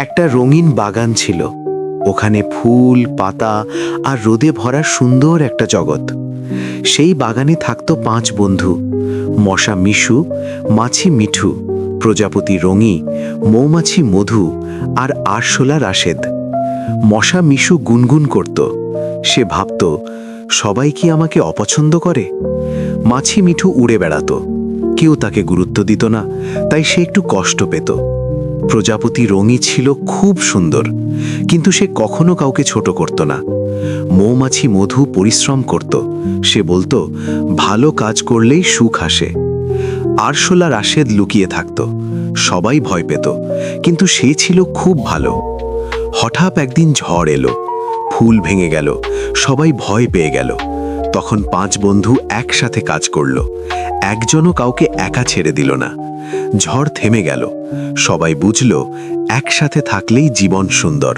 একটা রঙিন বাগান ছিল। ওখানে ফুল, পাতা আর রোদে ভরা সুন্দর একটা জগৎ। সেই বাগানে থাকতো 5 বন্ধু: মশা মিশু, মাছি মিঠু, প্রজাপতি রঙি, মৌমাছি মধু আর আরশোলা রাশেদ। মশা মিশু গুনগুন করত। সে ভাবত, সবাই কি আমাকে অপছন্দ করে? মাছি মিঠু উড়ে বেড়াতো। কেউ তাকে গুরুত্ব দিত না, তাই সে একটু কষ্ট পেত। প্রজাপতি রঙি ছিল খুব সুন্দর, কিন্তু সে কখনো কাউকে ছোট করত না। মৌমাছি মধু পরিশ্রম করত। সে বলতো, ভালো কাজ করলেই সুখ আসে। আরশোলা রাশেদ লুকিয়ে থাকত। সবাই ভয় পেত, কিন্তু সে ছিল খুব ভালো। হঠাৎ একদিন ঝড় এলো, ফুল ভেঙে গেল, সবাই ভয় পেয়ে গেল। তখন 5 বন্ধু একসাথে কাজ করল। একজনও কাউকে একা ছেড়ে দিল না। ঝড় থেমে গেল। সবাই বুঝল, একসাথে থাকলেই জীবন সুন্দর।